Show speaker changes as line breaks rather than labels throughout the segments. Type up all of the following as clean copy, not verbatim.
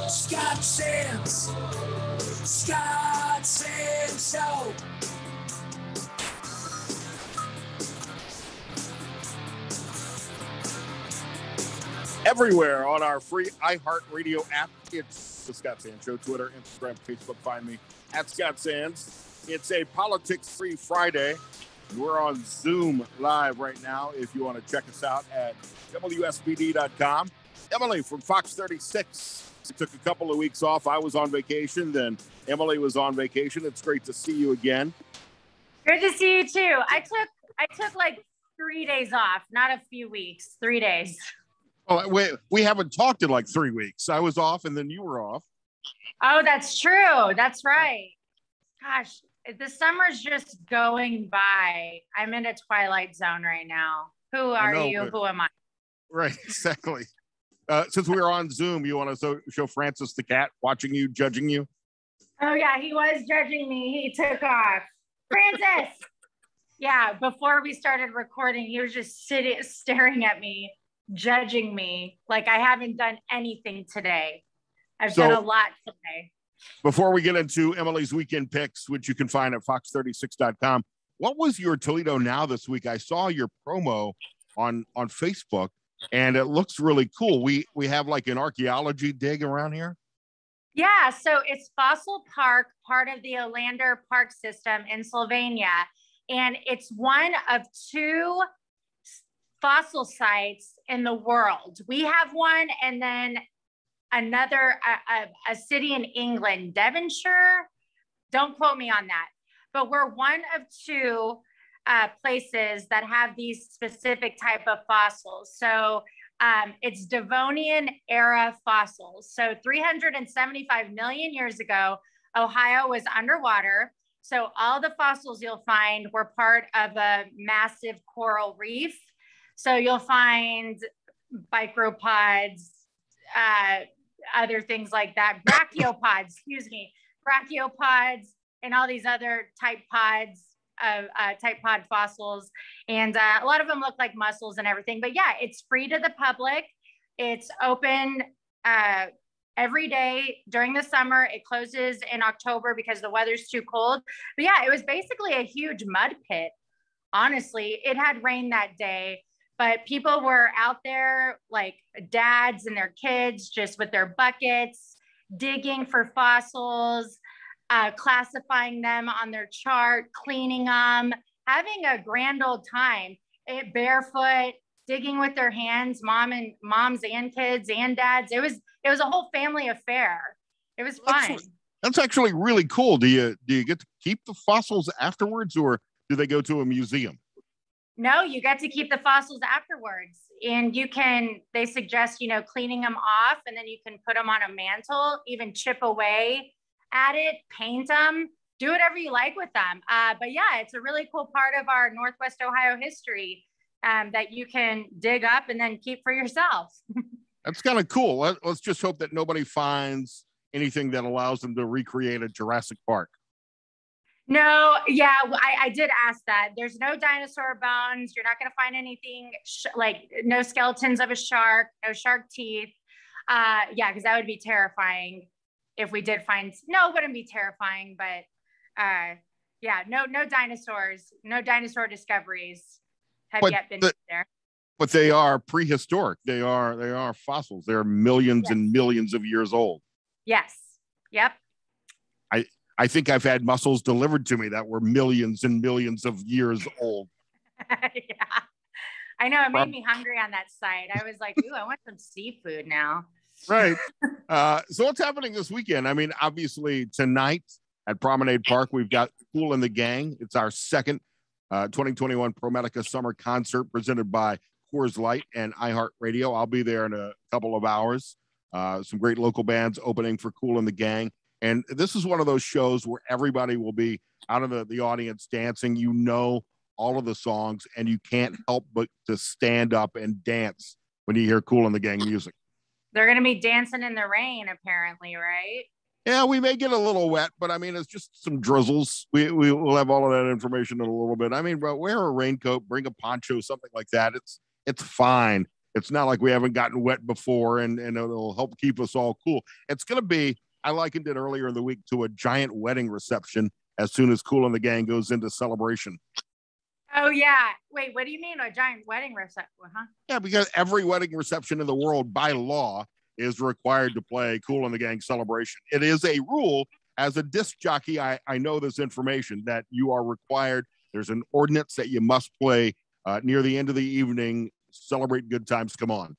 Scott Sands. Scott Sands Show.
Everywhere on our free iHeartRadio app. It's the Scott Sands Show, Twitter, Instagram, Facebook. Find me at Scott Sands. It's a politics-free Friday. We're on Zoom live right now if you want to check us out at WSBD.com. Emily from Fox 36 took a couple of weeks off. I was on vacation, then Emily was on vacation. It's great to see you again.
Good to see you too. I took like 3 days off, not a few weeks, 3 days.
Oh, wait, we haven't talked in like 3 weeks. I was off and then you were off.
Oh, that's true. That's right. Gosh, the summer's just going by. I'm in a twilight zone right now. Who are you? Who am I?
Right, exactly. Since we were on Zoom, you want to show Francis the cat watching you, judging you?
Oh, yeah, he was judging me. He took off. Francis! Yeah, before we started recording, he was just staring at me, judging me like I haven't done anything today. I've done a lot today.
Before we get into Emily's weekend picks, which you can find at fox36.com, what was your Toledo Now this week? I saw your promo on Facebook, and it looks really cool. We have like an archaeology dig around here.
Yeah, so it's Fossil Park, part of the Olander Park system in Sylvania, and it's one of 2 fossil sites in the world. We have one, and then another, a city in England, Devonshire. Don't quote me on that, but we're one of 2 places that have these specific type of fossils. So it's Devonian era fossils. So 375 million years ago, Ohio was underwater. So all the fossils you'll find were part of a massive coral reef. So you'll find micropods, other things like that, brachiopods, brachiopods, and all these other type pod fossils. And a lot of them look like mussels and everything. But yeah, it's free to the public. It's open every day during the summer. It closes in October because the weather's too cold. But yeah, it was basically a huge mud pit. Honestly, it had rained that day, but people were out there like dads and their kids just with their buckets, digging for fossils, classifying them on their chart, cleaning them, having a grand old time, barefoot, digging with their hands, moms and kids and dads. It was a whole family affair. It was fun.
That's actually really cool. Do you get to keep the fossils afterwards, or do they go to a museum?
No, you get to keep the fossils afterwards, and they suggest, cleaning them off, and then you can put them on a mantle, even chip away at it, paint them, do whatever you like with them. But yeah, it's a really cool part of our Northwest Ohio history that you can dig up and then keep for yourself.
That's kind of cool. Let's just hope that nobody finds anything that allows them to recreate a Jurassic Park.
No, yeah, I did ask that. There's no dinosaur bones. You're not going to find anything like no skeletons of a shark, no shark teeth. Yeah, because that would be terrifying if we did find. No, it wouldn't be terrifying, but yeah, no dinosaurs, no dinosaur discoveries have yet been there.
But they are prehistoric. They are fossils. They're millions and millions of years old.
Yes. Yep.
I think I've had mussels delivered to me that were millions and millions of years old.
Yeah, I know. It made me hungry on that site. I was like, ooh, I want some seafood now.
Right. So what's happening this weekend? I mean, obviously tonight at Promenade Park, we've got Kool and the Gang. It's our second 2021 ProMedica Summer Concert presented by Coors Light and iHeartRadio. I'll be there in a couple of hours. Some great local bands opening for Kool and the Gang. And this is one of those shows where everybody will be out of the audience dancing. You know all of the songs, and you can't help but to stand up and dance when you hear Kool and the Gang music.
They're going to be dancing in the rain, apparently, right?
Yeah, we may get a little wet, but I mean, it's just some drizzles. We'll have all of that information in a little bit. I mean, but wear a raincoat, bring a poncho, something like that. It's fine. It's not like we haven't gotten wet before, and it'll help keep us all cool. It's going to be, I likened it earlier in the week to a giant wedding reception as soon as Kool and the Gang goes into celebration.
Oh, yeah. Wait, what do you mean a giant wedding reception? Huh?
Yeah, because every wedding reception in the world by law is required to play Kool and the Gang Celebration. It is a rule. As a disc jockey, I know this information that you are required. There's an ordinance that you must play near the end of the evening. Celebrate good times. Come on.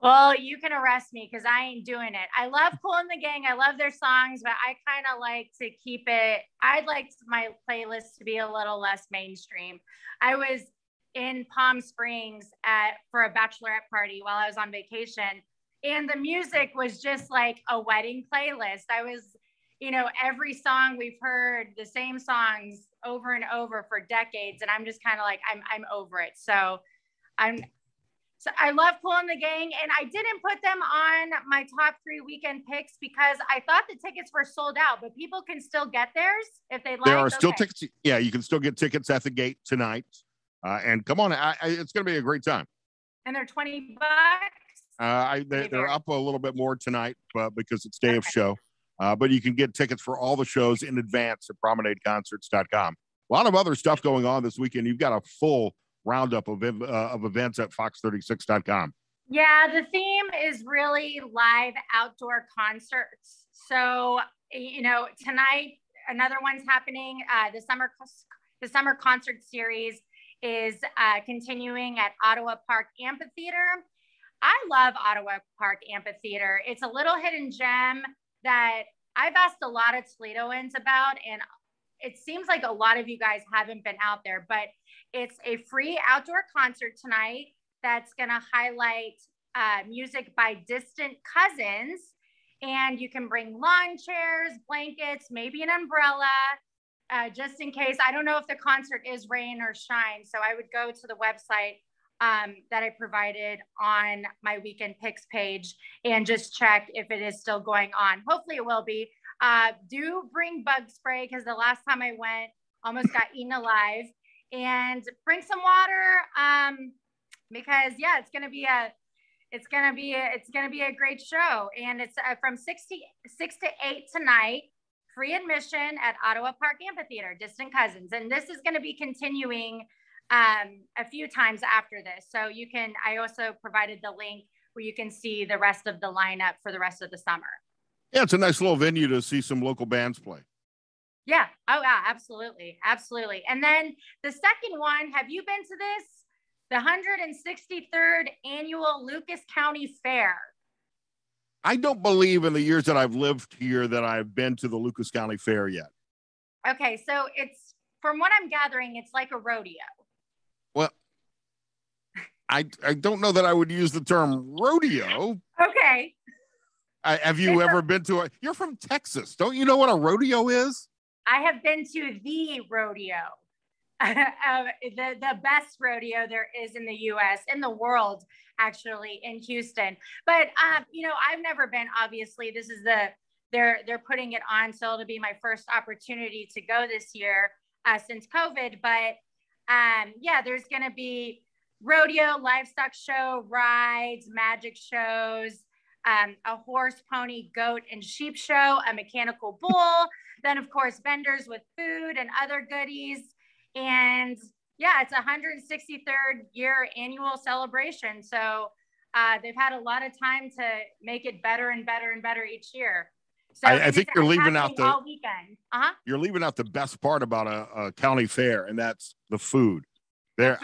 Well, you can arrest me because I ain't doing it. I love Kool and the Gang. I love their songs, but I kind of like to keep it. I'd like my playlist to be a little less mainstream. I was in Palm Springs for a bachelorette party while I was on vacation, and the music was just like a wedding playlist. I was, every song we've heard, the same songs over and over for decades, and I'm just kind of like, I'm over it. So I love Kool and the Gang, and I didn't put them on my top 3 weekend picks because I thought the tickets were sold out, but people can still get theirs if they'd like.
There are still tickets. Yeah, you can still get tickets at the gate tonight. And come on, it's going to be a great time.
And they're $20.
They're up a little bit more tonight, because it's day of show. But you can get tickets for all the shows in advance at promenadeconcerts.com. A lot of other stuff going on this weekend. You've got a full roundup of events at fox36.com.
Yeah, the theme is really live outdoor concerts. So, tonight, another one's happening. The summer concert series is continuing at Ottawa Park Amphitheater. I love Ottawa Park Amphitheater. It's a little hidden gem that I've asked a lot of Toledoans about, and it seems like a lot of you guys haven't been out there, but it's a free outdoor concert tonight that's going to highlight music by Distant Cousins. And you can bring lawn chairs, blankets, maybe an umbrella, just in case. I don't know if the concert is rain or shine. So I would go to the website that I provided on my weekend picks page and just check if it is still going on. Hopefully it will be. Do bring bug spray because the last time I went, almost got eaten alive. And bring some water because it's gonna be a great show. And it's from 6 to 8 tonight. Free admission at Ottawa Park Amphitheater, Distant Cousins. And this is going to be continuing a few times after this. So I also provided the link where you can see the rest of the lineup for the rest of the summer.
Yeah, it's a nice little venue to see some local bands play.
Yeah. Oh, yeah, absolutely. Absolutely. And then the second one, have you been to this? The 163rd annual Lucas County Fair.
I don't believe in the years that I've lived here that I've been to the Lucas County Fair yet.
Okay. So it's, from what I'm gathering, it's like a rodeo.
Well, I don't know that I would use the term rodeo.
Okay.
Have you ever been to you're from Texas. Don't you know what a rodeo is?
I have been to the rodeo, the best rodeo there is in the U.S., in the world, actually, in Houston. But, I've never been, obviously. This is they're putting it on, so it'll be my first opportunity to go this year since COVID. But, there's going to be rodeo, livestock show, rides, magic shows, a horse, pony, goat, and sheep show, a mechanical bull, then of course vendors with food and other goodies. And it's 163rd year annual celebration. So they've had a lot of time to make it better and better and better each year. So
I think you're leaving out
all weekend.
You're leaving out the best part about a county fair, and that's the food. There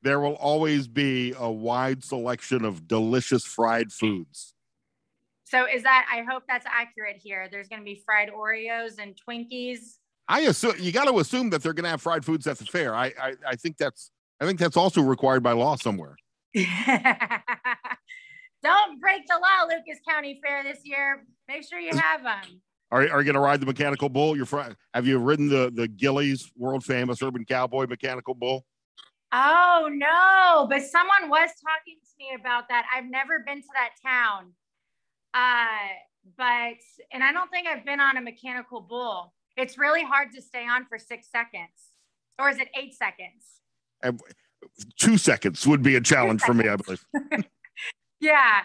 will always be a wide selection of delicious fried foods.
So I hope that's accurate here. There's going to be fried Oreos and Twinkies.
I assume you got to assume that they're going to have fried foods at the fair. I think that's also required by law somewhere.
Don't break the law, Lucas County Fair this year. Make sure you have them.
Are you going to ride the mechanical bull? Have you ridden the Gillies world famous urban cowboy mechanical bull?
Oh no, but someone was talking to me about that. I've never been to that town. And I don't think I've been on a mechanical bull. It's really hard to stay on for 6 seconds. Or is it 8 seconds?
2 seconds would be a challenge for me, I believe.
Yeah.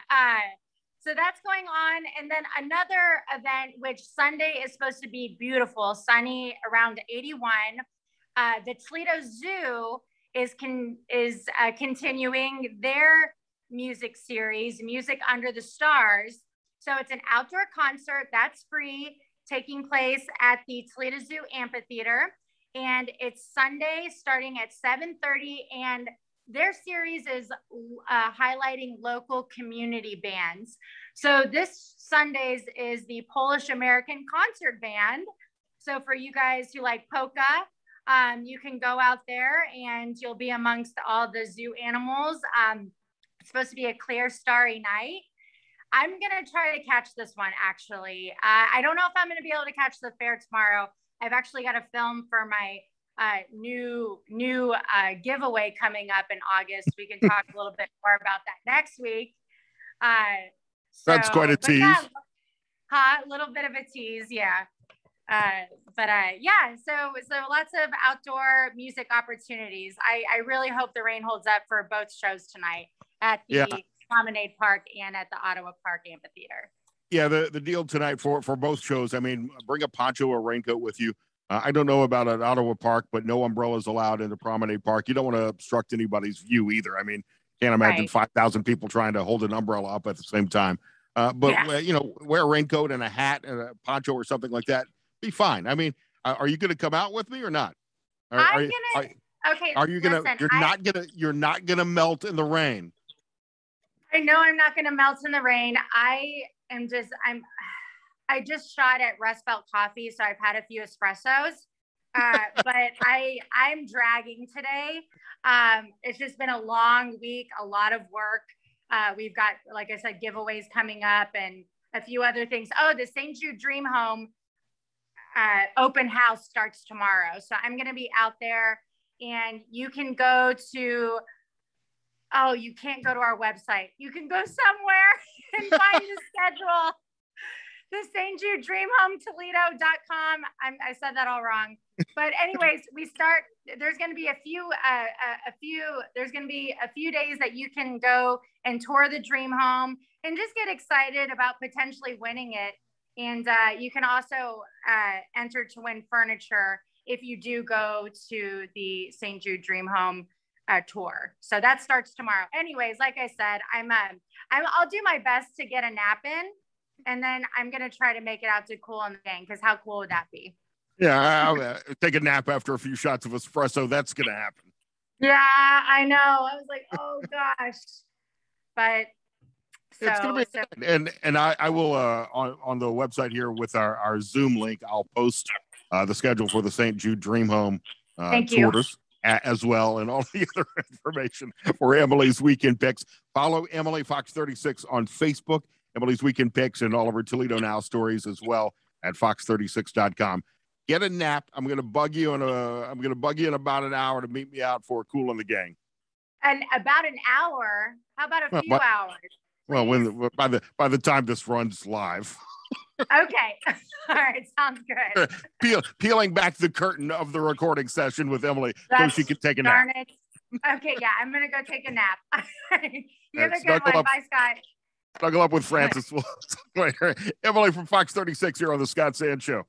So that's going on. And then another event, which Sunday is supposed to be beautiful, sunny, around 81. The Toledo Zoo is continuing their music series, Music Under the Stars. So it's an outdoor concert that's free, taking place at the Toledo Zoo Amphitheater. And it's Sunday starting at 7:30. And their series is highlighting local community bands. So this Sunday's is the Polish American Concert Band. So for you guys who like polka, you can go out there and you'll be amongst all the zoo animals. It's supposed to be a clear, starry night. I'm going to try to catch this one, actually. I don't know if I'm going to be able to catch the fair tomorrow. I've actually got a film for my new giveaway coming up in August. We can talk a little bit more about that next week.
That's quite a tease.
Yeah, a little bit of a tease, yeah. Yeah, so lots of outdoor music opportunities. I really hope the rain holds up for both shows tonight at the Promenade Park and at the Ottawa Park Amphitheater.
Yeah, the deal tonight for both shows, I mean, bring a poncho or raincoat with you. I don't know about at Ottawa Park, but no umbrellas allowed in the Promenade Park. You don't want to obstruct anybody's view either. I mean, can't imagine 5,000 people trying to hold an umbrella up at the same time. You know, wear a raincoat and a hat and a poncho or something like that. Be fine. I mean, are you going to come out with me or not?
You're
not gonna melt in the rain.
I know I'm not going to melt in the rain. I just shot at Rust Belt Coffee, so I've had a few espressos, but I'm dragging today. It's just been a long week, a lot of work. We've got, like I said, giveaways coming up and a few other things. Oh, the St. Jude Dream Home open house starts tomorrow. So I'm going to be out there, and you can go to, you can't go to our website. You can go somewhere and find the schedule. The St. Jude Dream Home Toledo.com. I said that all wrong. But anyways, there's going to be a few days that you can go and tour the dream home and just get excited about potentially winning it. And you can also enter to win furniture if you do go to the St. Jude Dream Home tour. So that starts tomorrow. Anyways, like I said, I'll do my best to get a nap in. And then I'm going to try to make it out to Cool in the Gang, because how cool would that be?
Yeah, I'll take a nap after a few shots of espresso. That's going to happen.
Yeah, I know. I was like, oh, gosh. But
it's going to be and I will, on the website here with our Zoom link, I'll post the schedule for the St. Jude Dream Home tours as well, and all the other information for Emily's Weekend Picks. Follow Emily Fox 36 on Facebook. Emily's Weekend Picks and all of her Toledo Now stories as well at fox36.com. Get a nap. I'm going to bug you in about an hour to meet me out for Cool in the Gang.
And about an hour? How about a few hours?
Well, by the time this runs live.
Okay. All right. Sounds good.
Peeling back the curtain of the recording session with Emily so she can take a nap.
Okay. Yeah. I'm going to go take a nap. You have a good one. Bye, Scott.
Snuggle up with Francis. Emily from Fox 36 here on the Scott Sands Show.